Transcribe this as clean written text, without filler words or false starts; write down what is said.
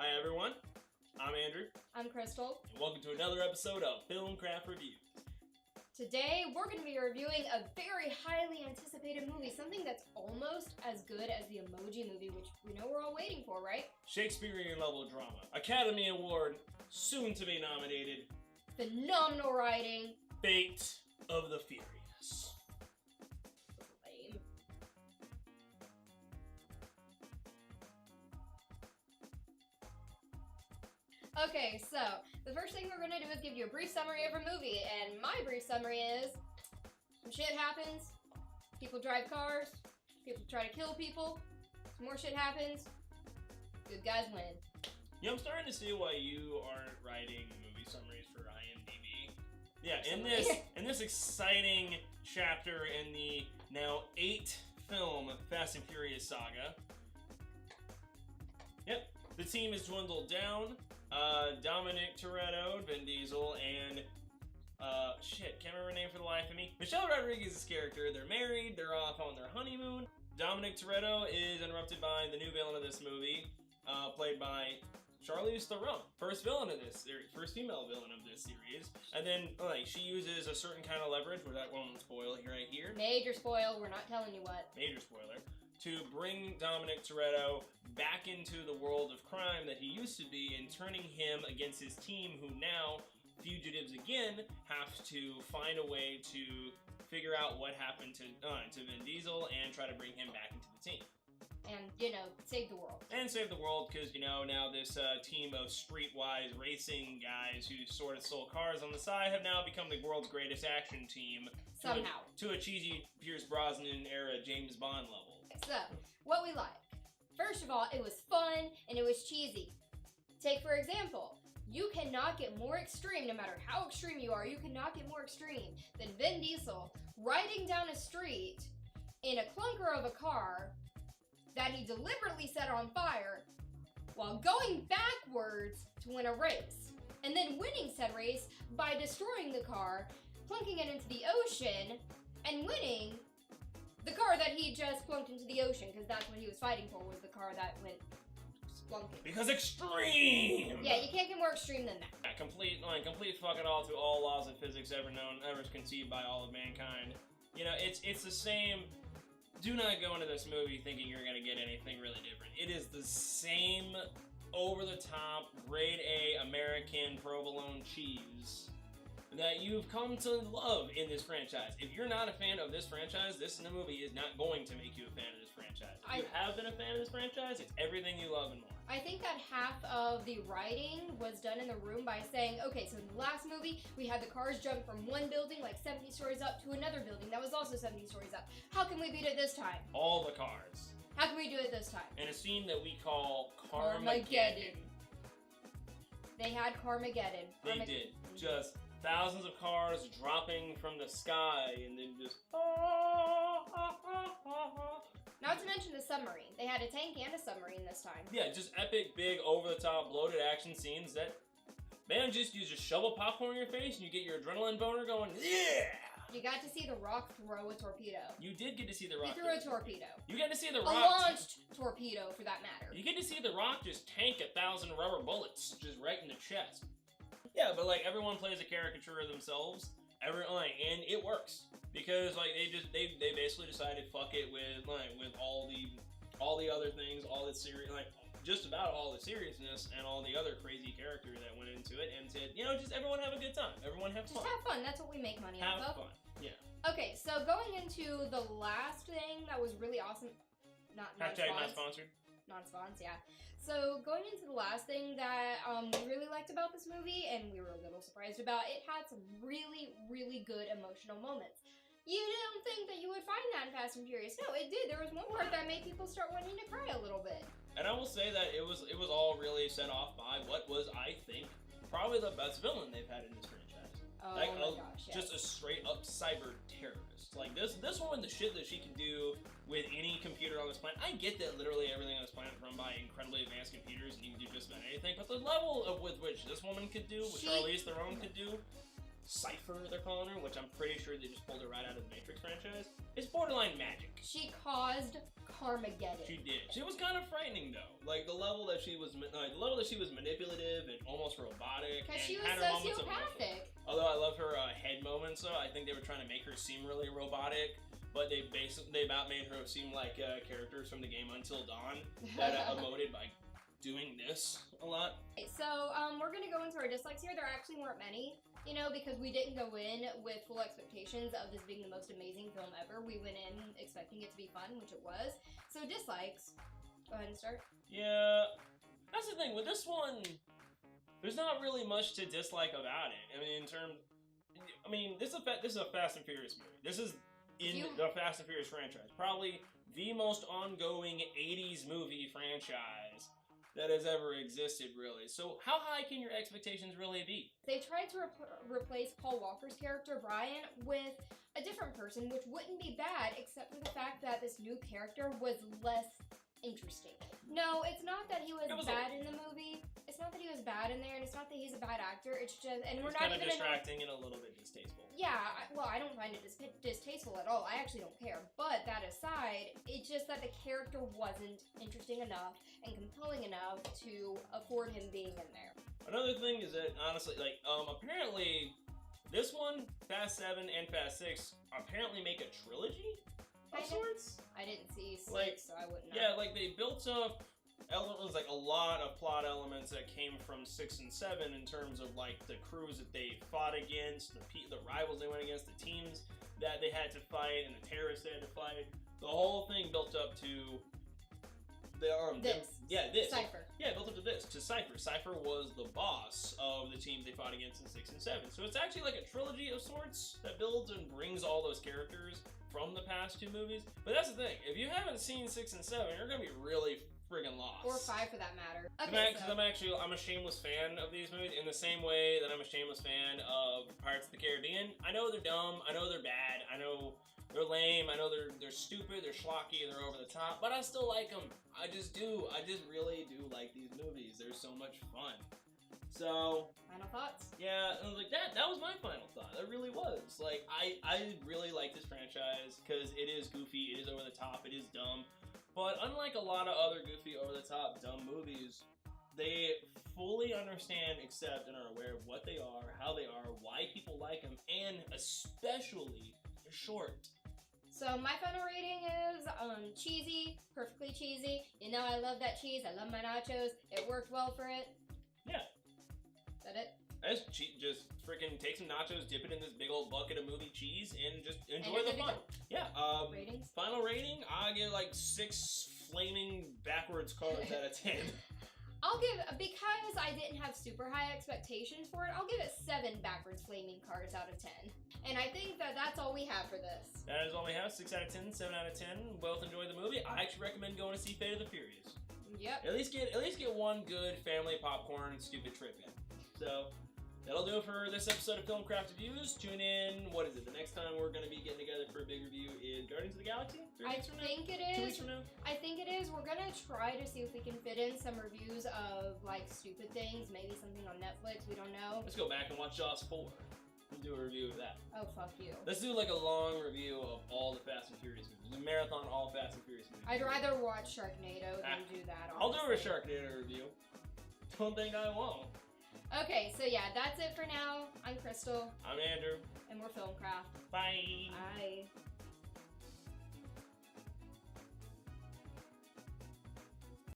Hi everyone, I'm Andrew. I'm Krystal. And welcome to another episode of Film Craft Review. Today we're going to be reviewing a very highly anticipated movie, something that's almost as good as the Emoji Movie, which we know we're all waiting for, right? Shakespearean level drama, Academy Award, soon to be nominated, Phenomenal writing. Fate of the Furious. Lame. Okay, so the first thing we're going to do is give you a brief summary of our movie, and my brief summary is some shit happens, people drive cars, people try to kill people, some more shit happens, good guys win. Yeah, I'm starting to see why you aren't writing movie summaries for IMDb. Yeah, in this exciting chapter in the now 8-film Fast and Furious saga. Yep, the team is dwindled down. Dominic Toretto, Vin Diesel, and can't remember her name for the life of me. Michelle Rodriguez's character, they're married, they're off on their honeymoon. Dominic Toretto is interrupted by the new villain of this movie, played by Charlize Theron. First villain of this series, first female villain of this series. And then, she uses a certain kind of leverage, which that won't spoil right here. Major spoil, we're not telling you what. Major spoiler. To bring Dominic Toretto back into the world of crime that he used to be and turning him against his team, who now, fugitives again, have to find a way to figure out what happened to Vin Diesel and try to bring him back into the team. And, save the world. And save the world, because, now this team of streetwise racing guys who sort of stole cars on the side have now become the world's greatest action team. Somehow. To a cheesy Pierce Brosnan era James Bond level. So, what we like. First of all, it was fun and it was cheesy. Take, for example, you cannot get more extreme, no matter how extreme you are, you cannot get more extreme than Vin Diesel riding down a street in a clunker of a car that he deliberately set on fire while going backwards to win a race, and then winning said race by destroying the car, plunking it into the ocean, and winning the car that he just plunked into the ocean, because that's what he was fighting for, was the car that went splunking. Because extreme! Yeah, you can't get more extreme than that. Yeah, complete fuck it all to all laws of physics ever known, ever conceived by all of mankind. It's the same. Do not go into this movie thinking you're going to get anything really different. It is the same over-the-top, grade A American provolone cheese that you've come to love in this franchise. If you're not a fan of this franchise, this movie is not going to make you a fan of this franchise. If you have been a fan of this franchise, it's everything you love and more. I think that half of the writing was done in the room by saying, okay, so in the last movie, we had the cars jump from one building, like 70 stories up, to another building that was also 70 stories up. How can we beat it this time? All the cars. How can we do it this time? In a scene that we call Carmageddon. They had Carmageddon. They did. Just thousands of cars dropping from the sky and then just Not to mention the submarine. They had a tank and a submarine this time. Yeah, just epic, big, over-the-top, bloated action scenes that, man, you just shovel popcorn in your face and you get your adrenaline boner going, yeah! You got to see The Rock throw a torpedo. You did get to see The Rock. He threw a torpedo. You get to see The A Rock. launched torpedo, for that matter. You get to see The Rock just tank 1,000 rubber bullets just right in the chest. Yeah, but everyone plays a caricature of themselves. And it works because they basically decided fuck it with all the other things, all the serious, just about all the seriousness and all the other crazy characters that went into it, and said, just everyone have a good time, everyone have fun. Just have fun. That's what we make money off of. Have fun. Yeah. Okay, so going into the last thing that was really awesome, not sponsored. Non-spons, yeah. So going into the last thing that we really liked about this movie, and we were a little surprised about, it had some really, really good emotional moments. You didn't think that you would find that in Fast and Furious. No, it did. There was one part that made people start wanting to cry a little bit. And I will say that it was all really set off by what was, I think, probably the best villain they've had in this franchise. Oh my gosh, yes. Just a straight up cyber terrorist. This woman, the shit that she can do with any computer on this planet. I get that literally everything on this planet is run by incredibly advanced computers and you can do just about anything, but the level with which this woman could do, what Charlize Theron could do, Cypher, they're calling her, which I'm pretty sure they just pulled her right out of the Matrix franchise. It's borderline magic. She caused Carmageddon. She did. She was kind of frightening though. Like the level that she was manipulative and almost robotic. Because she was had her moments of sociopathic. Although I love her head moments, though. I think they were trying to make her seem really robotic, but they about made her seem like characters from the game Until Dawn that emoted by doing this a lot. So we're gonna go into our dislikes here. There actually weren't many, you know, because we didn't go in with full expectations of this being the most amazing film ever. We went in expecting it to be fun, which it was. So dislikes. Go ahead and start. Yeah, that's the thing with this one. There's not really much to dislike about it. I mean, this is a Fast and Furious movie. This is in the Fast and Furious franchise, probably the most ongoing 80s movie franchise that has ever existed, really. So how high can your expectations really be? They tried to replace Paul Walker's character, Brian, with a different person, which wouldn't be bad, except for the fact that this new character was less interesting. No, it's not that he was bad in the movie. It's not that he was bad in there, and it's not that he's a bad actor. It's just, and we're not even kind of distracting and a little bit distasteful. Yeah, well, I don't find it distasteful at all. I actually don't care. But that aside, it's just that the character wasn't interesting enough and compelling enough to afford him being in there. Another thing is that, honestly, like, apparently, this one, Fast 7 and Fast 6, apparently make a trilogy of sorts. I didn't see 6, so I wouldn't know. Yeah, like, they built up elements, like, a lot of plot elements that came from 6 and 7 in terms of, like, the crews that they fought against, the rivals they went against, the teams that they had to fight, and the terrorists they had to fight. The whole thing built up to this. Cypher. Yeah, built up to this. To Cypher. Cypher was the boss of the teams they fought against in 6 and 7. So it's actually like a trilogy of sorts that builds and brings all those characters from the past 2 movies. But that's the thing. If you haven't seen 6 and 7, you're going to be really friggin' lost. Or 5 for that matter. Because I'm a shameless fan of these movies in the same way that I'm a shameless fan of Pirates of the Caribbean. I know they're dumb. I know they're bad. I know they're lame. I know they're stupid. They're schlocky. They're over the top. But I still like them. I just do. I just really do like these movies. They're so much fun. So final thoughts? Yeah, and like that was my final thought. It really was. Like I really like this franchise because it is goofy, it is over the top, it is dumb. But unlike a lot of other goofy, over the top, dumb movies, they fully understand, accept, and are aware of what they are, how they are, why people like them, and especially they're short. So my final rating is cheesy, perfectly cheesy. You know I love that cheese. I love my nachos. It worked well for it. Yeah. Is that it? Just freaking take some nachos, dip it in this big old bucket of movie cheese, and just enjoy the fun. Yeah. Ratings? Final rating, I give like 6 flaming backwards cards out of 10. I'll give, because I didn't have super high expectations for it, I'll give it 7 backwards flaming cards out of 10. And I think that's all we have for this. That is all we have. 6 out of 10, 7 out of 10. Both enjoyed the movie. I actually recommend going to see Fate of the Furious. Yep. At least get one good family popcorn stupid trip in. So that'll do it for this episode of Filmcraft Reviews. Tune in. What is it? The next time we're going to be getting together for a big review is Guardians of the Galaxy? 3 weeks from now? 2 weeks from now? I think it is. We're going to try to see if we can fit in some reviews of like stupid things. Maybe something on Netflix. We don't know. Let's go back and watch Jaws 4. We'll do a review of that. Oh, fuck you. Let's do like a long review of all the Fast and Furious movies. We marathon all Fast and Furious movies. I'd rather watch Sharknado than do that, honestly. I'll do a Sharknado review. Don't think I won't. Okay, so yeah, that's it for now. I'm Krystal. I'm Andrew. And we're Filmcraft. Bye. Bye.